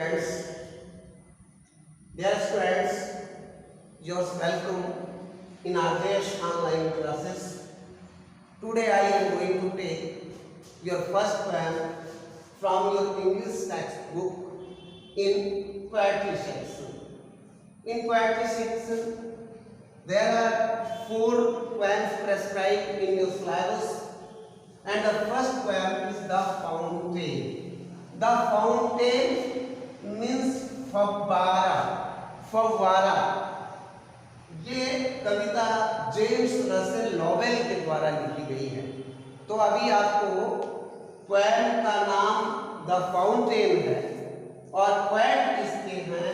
Friends, dear students, you are welcome in our Desh online classes. Today I am going to take your first poem from your English textbook in poetry section. In poetry section, there are 4 poems prescribed in your syllabus, and the first poem is The Fountain. The Fountain means फव्वारा। ये कविता James Russell Lovell के द्वारा लिखी गई है। तो अभी आपको पोएम का नाम द फाउंटेन है और पोएट इसके हैं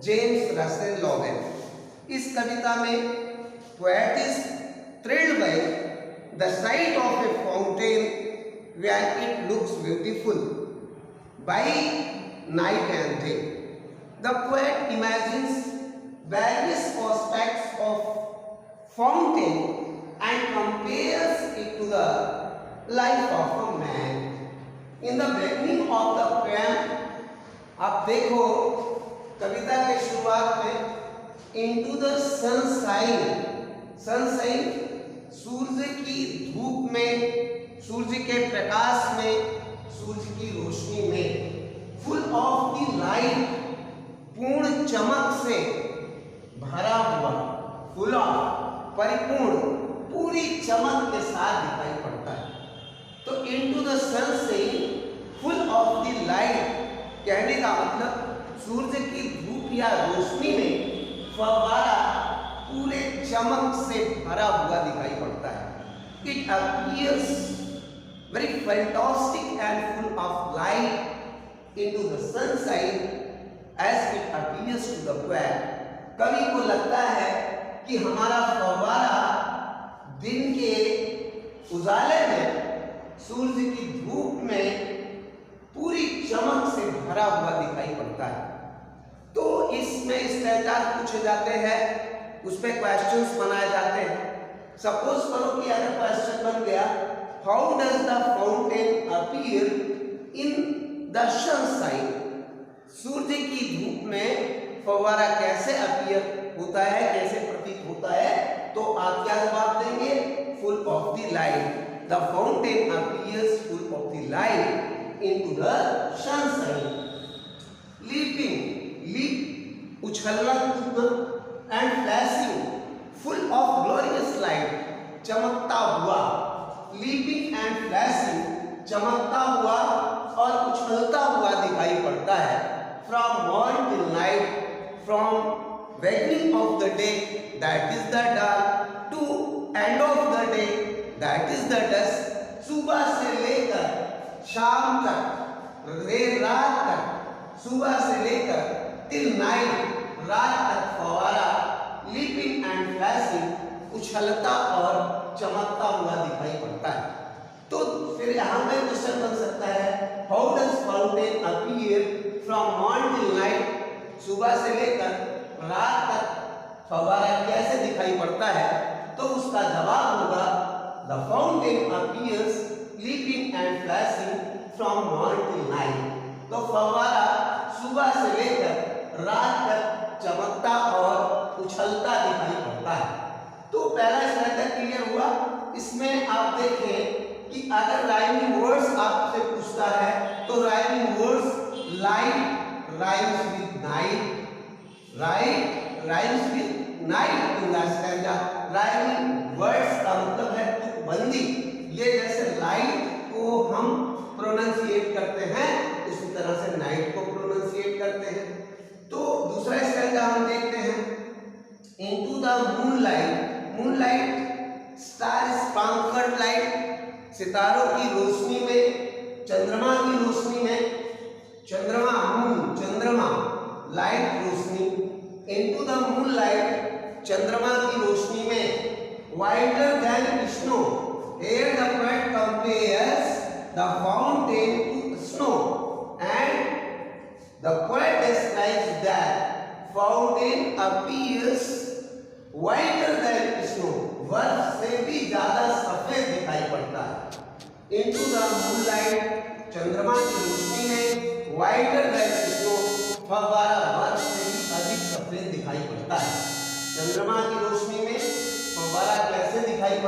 जेम्स रसेल लॉवेल। इस कविता में poet is thrilled by the sight of a fountain where it looks beautiful by night and day. The poet imagines various aspects of fountain and compares it to the life of a man. In the beginning of the poem, आप देखो कविता के शुरुआत में into the sunshine, सूर्य की धूप में, सूर्य के प्रकाश में, सूर्य की रोशनी में, फुल ऑफ द लाइट, पूर्ण चमक से भरा हुआ, फुल ऑफ परिपूर्ण, पूरी चमक के साथ दिखाई पड़ता है। तो इनटू द सन से फुल ऑफ द लाइट कहने का मतलब सूर्य की धूप या रोशनी में फव्वारा पूरे चमक से भरा हुआ दिखाई पड़ता है। It appears very fantastic and full of light into the sunshine as it appears to the poet. कवि को लगता है कि हमारा फव्वारा दिन के उजाले में, सूर्य की धूप में पूरी चमक से भरा हुआ दिखाई पड़ता है। तो इसमें स्टेटस पूछे जाते हैं, उस पर क्वेश्चंस बनाए जाते हैं। सपोज करो कि अगर क्वेश्चन बन गया, how does the fountain appear in the sunshine, सूर्य की धूप में फव्वारा कैसे अपीयर होता है, कैसे प्रतीत होता है? तो आप क्या जवाब देंगे? Full of the light. The fountain appears full of the light into the sunshine. Leap उछलना कूदना, and flashing full of glorious light, चमकता हुआ। लीपिंग एंड फ्लैशिंग चमकता हुआ और उछलता हुआ दिखाई पड़ता है। From morning till night, from beginning of the day that is the dark to end of the day that is the dusk, सुबह से लेकर शाम तक, देर रात तक, सुबह से लेकर टिल नाइट, रात तक फव्वारा लीपिंग एंड फ्लैशिंग उछलता और चमकता हुआ दिखाई पड़ता है। तो फिर यहाँ पे क्वेश्चन बन सकता है, how does fountain appear from morning till night, सुबह से लेकर रात तक फव्वारा कैसे दिखाई पड़ता है? तो उसका जवाब होगा the fountain appears leaping and flashing from morning till night. तो फव्वारा सुबह से लेकर रात तक चमकता और उछलता दिखाई पड़ता है। तो पहला स्ट्रक्चर क्लियर हुआ। इसमें आप देखें कि अगर राइमिंग वर्ड्स आपसे पूछता है तो rhyming words light rhymes with night, right rhymes with night in the stanza. Rhyming words का मतलब है तुकबंदी। ये जैसे लाइट को हम प्रोनाउंसिएट करते हैं, उसी तरह से नाइट को प्रोनाउंसिएट करते हैं। तो दूसरा स्टैंजा हम देखते हैं, into the moonlight, moonlight star spangled light, सितारों की रोशनी में, चंद्रमा की रोशनी में, चंद्रमा मून, चंद्रमा लाइट रोशनी, इनटू द मून लाइट चंद्रमा की रोशनी में, whiter than snow, here the poet compares the fountain to snow and the poet describes that fountain appears whiter than snow, बर्फ से भी ज्यादा सफेद दिखाई पड़ता है। इनटू द मूनलाइट चंद्रमा की रोशनी में, वाइटर देन स्नो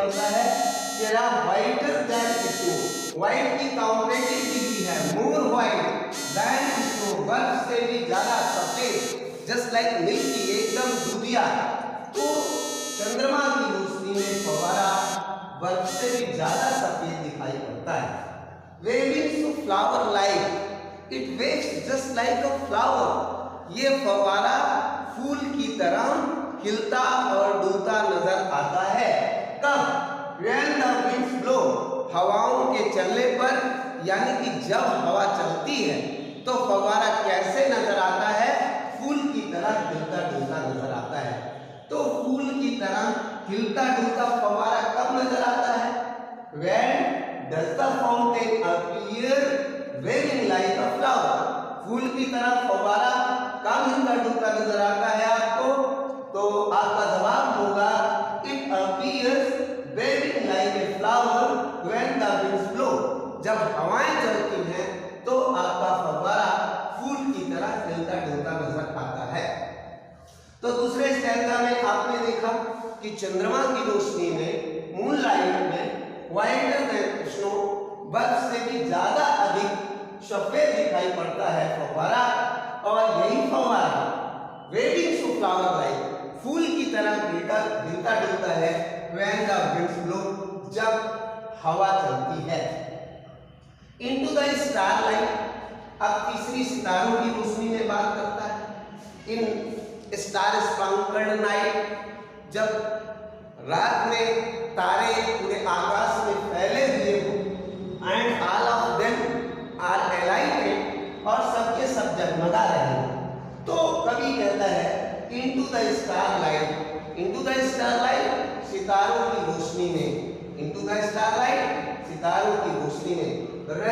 पड़ता है तेरा व्हाइटर देन स्नो। व्हाइट की कॉम्परेटिव डिग्री है मोर व्हाइट देन स्नो, बर्फ से भी ज्यादा सफेद, जस्ट लाइक मिल्की, एकदम दूधिया। तो चंद्रमा की रोशनी में फव्वारा बर्फ से भी ज्यादा सफेद दिखाई पड़ता है। Waving to flower like it waves just like a flower. ये फव्वारा फूल की तरह खिलता और डूबता नजर आता है। कब? When the winds blow, हवाओं के चलने पर, यानी कि जब हवा चलती है तो फव्वारा कैसे नजर आता है? फूल की तरह खिलता डूबता नजर आता है। तो फूल की तरह खिलता डूबता फव्वारा कब नजर आता है? When does the fountain appear waving like a flower? फूल की तरह फव्वारा कब खिलता डूबता नजर आता है आपको? तो आपका जवाब होगा it appears waving like a flower when the winds blow। जब हवाएं चलती हैं तो आपका फव्वारा फूल की तरह खिलता डूबता नजर आता है। तो दूसरे स्टैंजा में आपने देखा कि चंद्रमा की रोशनी में, मूनलाइट में, व्हाइटर देन स्नो, बर्फ से भी ज्यादा अधिक सफेद दिखाई पड़ता है फव्वारा। और यही फव्वारा वेविंग टू फ्लावर लाइक, फूल की तरह खिलता डूबता है when the winds blow, जब हवा चलती है। Into the starlight, अब तीसरी सितारों की रोशनी में बात करता है। इन स्टार स्पांकल्ड नाइट, जब रात में तारे पूरे आकाश में फैले हुए हों, and all of them are alighted, और सबके सब जगमगा रहे हैं। तो कवि कहता है into the starlight, into the starlight, सितारों की रोशनी में, इनटू द स्टारलाइट, सितारों की रोशनी में।